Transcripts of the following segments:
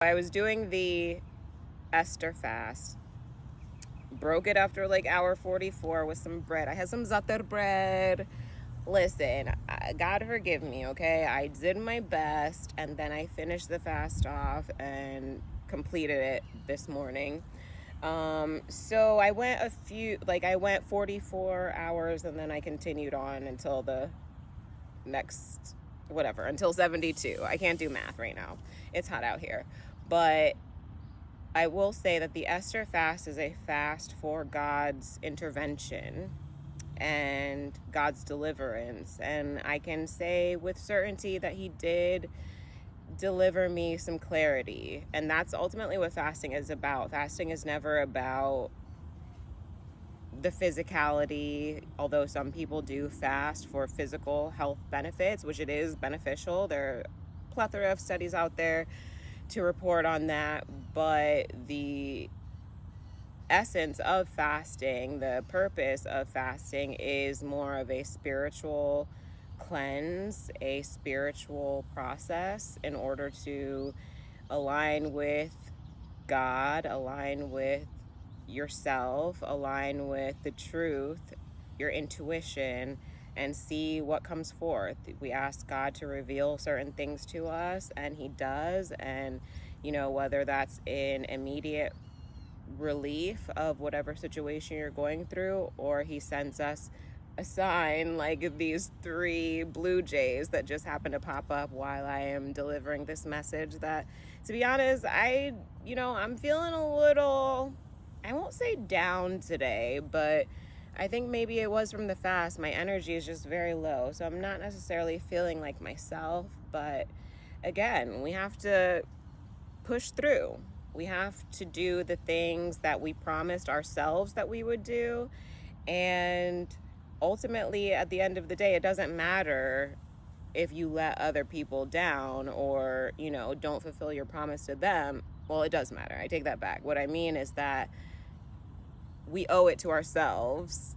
I was doing the Esther fast, broke it after like hour 44 with some bread. I had some za'atar bread. Listen, God forgive me, okay? I did my best, and then I finished the fast off and completed it this morning. So I went 44 hours, and then I continued on until the next, whatever, until 72. I can't do math right now. It's hot out here. But I will say that the Esther fast is a fast for God's intervention and God's deliverance. And I can say with certainty that He did deliver me some clarity. And that's ultimately what fasting is about. Fasting is never about the physicality, although some people do fast for physical health benefits, which it is beneficial. There are a plethora of studies out there to report on that. But the essence of fasting, the purpose of fasting, is more of a spiritual cleanse, a spiritual process in order to align with God, align with yourself, align with the truth, your intuition, and see what comes forth. We ask God to reveal certain things to us, and He does. And, whether that's in immediate relief of whatever situation you're going through, or He sends us a sign like these 3 blue jays that just happen to pop up while I am delivering this message. That, to be honest, I'm feeling a little, I won't say down today, but I think maybe it was from the fast. My energy is just very low, so I'm not necessarily feeling like myself. But again, we have to push through. We have to do the things that we promised ourselves that we would do. And ultimately, at the end of the day, it doesn't matter if you let other people down or, don't fulfill your promise to them. Well, it does matter. I take that back. What I mean is that we owe it to ourselves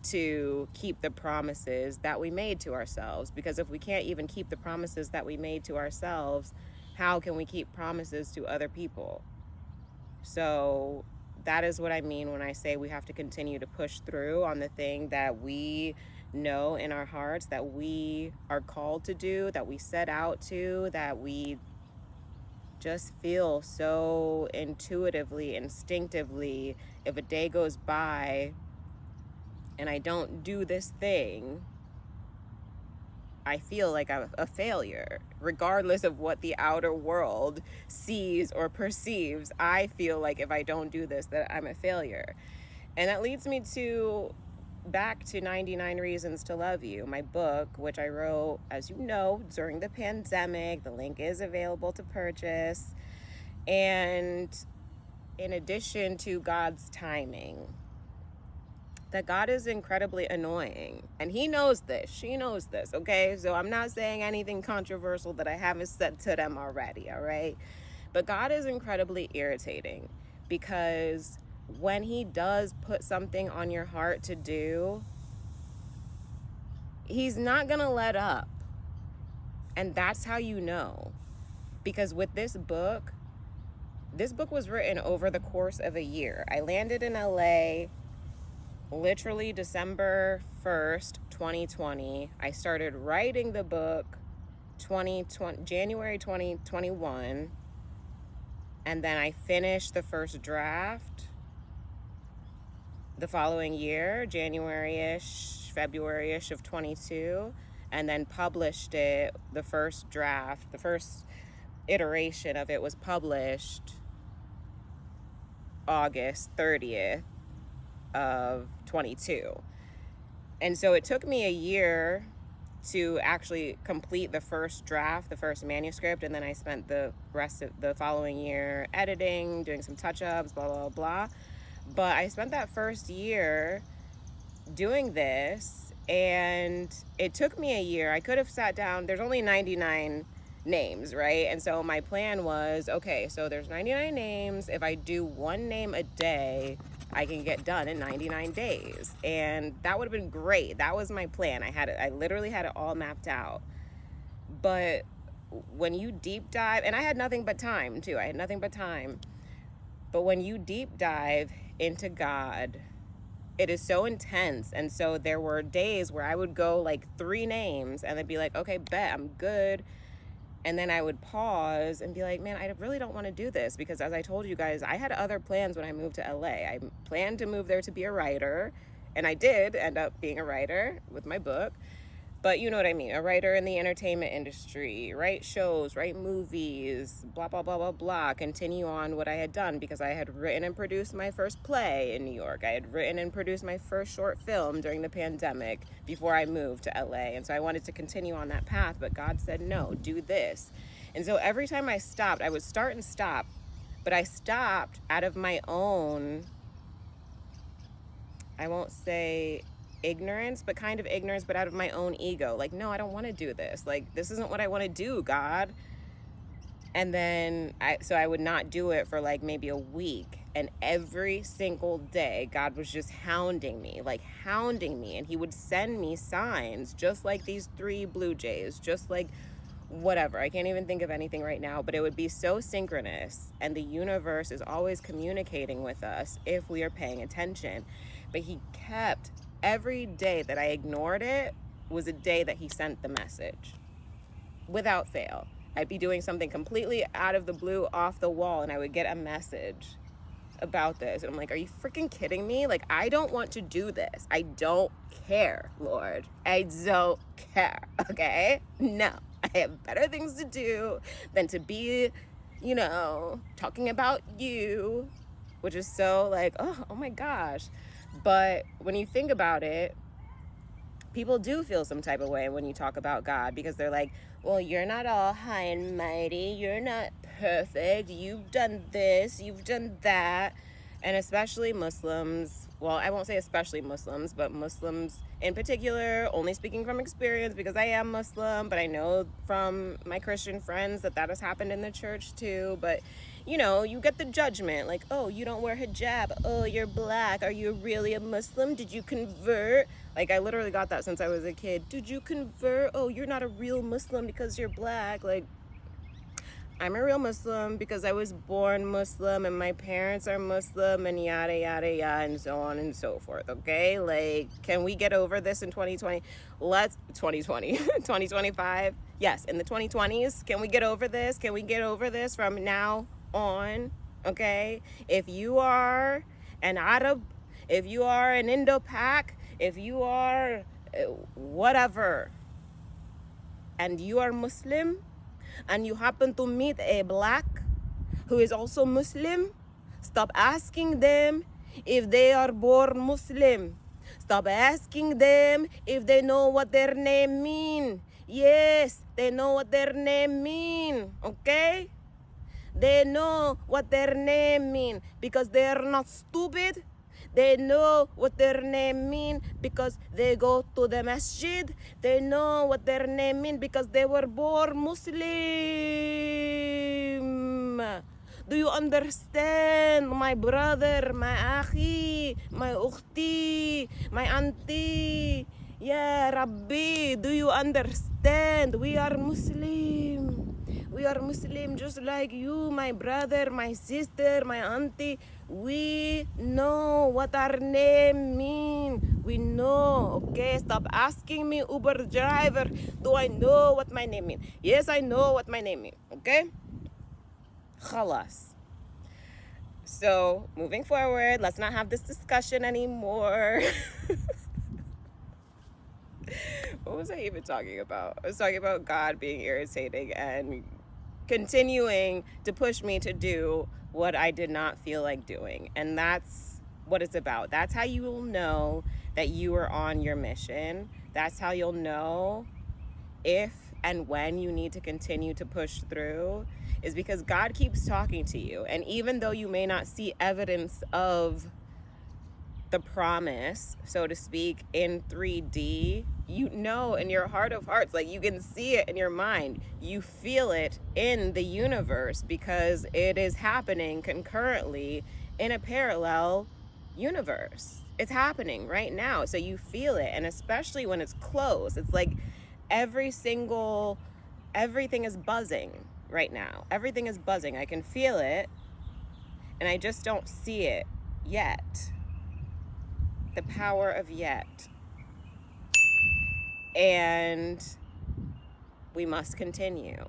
to keep the promises that we made to ourselves. Because if we can't even keep the promises that we made to ourselves, how can we keep promises to other people? So that is what I mean when I say we have to continue to push through on the thing that we know in our hearts that we are called to do, that we set out to, that we just feel so intuitively, instinctively. If a day goes by and I don't do this thing, I feel like I'm a failure, regardless of what the outer world sees or perceives. I feel like if I don't do this, that I'm a failure. And that leads me back to 99 Reasons to Love You, my book, which I wrote, as you know, during the pandemic. The link is available to purchase. And in addition to God's timing, that God is incredibly annoying. And He knows this. She knows this, okay? So I'm not saying anything controversial that I haven't said to them already, all right? But God is incredibly irritating, because when He does put something on your heart to do, He's not going to let up. And that's how you know. Because with this book was written over the course of a year. I landed in LA literally December 1st, 2020. I started writing the book January 2021. And then I finished the first draft the following year, January-ish, February-ish of 22. And then published it, the first draft, the first iteration of it was published August 30th of 22. And so it took me a year to actually complete the first draft, the first manuscript, and then I spent the rest of the following year editing, doing some touch-ups, blah, blah, blah. But I spent that first year doing this, and it took me a year. I could have sat down. There's only 99 names, right? And so my plan was, okay, so there's 99 names. If I do one name a day, I can get done in 99 days. And that would have been great. That was my plan. I literally had it all mapped out. But when you deep dive, and I had nothing but time too. I had nothing but time. But when you deep dive into God, it is so intense. And so there were days where I would go like 3 names and I'd be like, okay, bet, I'm good. And then I would pause and be like, man, I really don't want to do this, because as I told you guys, I had other plans when I moved to LA. I planned to move there to be a writer, and I did end up being a writer with my book. But you know what I mean, a writer in the entertainment industry, write shows, write movies, blah, blah, blah, blah, blah, continue on what I had done, because I had written and produced my first play in New York. I had written and produced my first short film during the pandemic before I moved to LA. And so I wanted to continue on that path, but God said, no, do this. And so every time I stopped, I would start and stop, but I stopped out of my own, I won't say ignorance, but kind of ignorance, but out of my own ego. Like, no, I don't want to do this. Like, this isn't what I want to do, God. And then I would not do it for like maybe a week. And every single day, God was just hounding me. And he would send me signs, just like these 3 blue jays, just like whatever. I can't even think of anything right now, but it would be so synchronous. And the universe is always communicating with us if we are paying attention. But he kept, every day that I ignored it was a day that he sent the message, without fail. I'd be doing something completely out of the blue, off the wall, and I would get a message about this. And I'm like, are you freaking kidding me? Like, I don't want to do this. I don't care, Lord. I don't care, okay? No, I have better things to do than to be, talking about you, which is so like, oh my gosh. But when you think about it, people do feel some type of way when you talk about God, because they're like, well, you're not all high and mighty. You're not perfect. You've done this. You've done that. And especially Muslims, well, I won't say especially Muslims, but Muslims in particular, only speaking from experience because I am Muslim, but I know from my Christian friends that has happened in the church too. But you get the judgment, like, oh, you don't wear hijab. Oh, you're black. Are you really a Muslim? Did you convert? Like, I literally got that since I was a kid. Did you convert? Oh, you're not a real Muslim because you're black. Like, I'm a real Muslim because I was born Muslim and my parents are Muslim and yada, yada, yada, and so on and so forth, okay? Like, can we get over this in 2020? 2025? Yes, in the 2020s, can we get over this? Can we get over this from now on, okay? If you are an Arab, if you are an Indo-Pak, if you are whatever, and you are Muslim, and you happen to meet a black who is also Muslim, stop asking them if they are born Muslim. Stop asking them if they know what their name mean. Yes, they know what their name mean, okay? They know what their name mean because they are not stupid. They know what their name mean because they go to the masjid. They know what their name mean because they were born Muslim. Do you understand, my brother, my akhi, my ukhti, my auntie? Yeah, Rabbi, do you understand? We are Muslim. We are Muslim just like you, my brother, my sister, my auntie. We know what our name mean. We know, okay? Stop asking me, Uber driver, do I know what my name mean? Yes, I know what my name mean, okay? Khalas. So, moving forward, let's not have this discussion anymore. What was I even talking about? I was talking about God being irritating and continuing to push me to do what I did not feel like doing. And that's what it's about. That's how you will know that you are on your mission. That's how you'll know if and when you need to continue to push through, is because God keeps talking to you. And even though you may not see evidence of the promise, so to speak, in 3D, you know in your heart of hearts, like you can see it in your mind, you feel it in the universe because it is happening concurrently in a parallel universe. It's happening right now, so you feel it. And especially when it's close, it's like every single everything is buzzing right now. Everything is buzzing. I can feel it, and I just don't see it yet. The power of yet. And we must continue.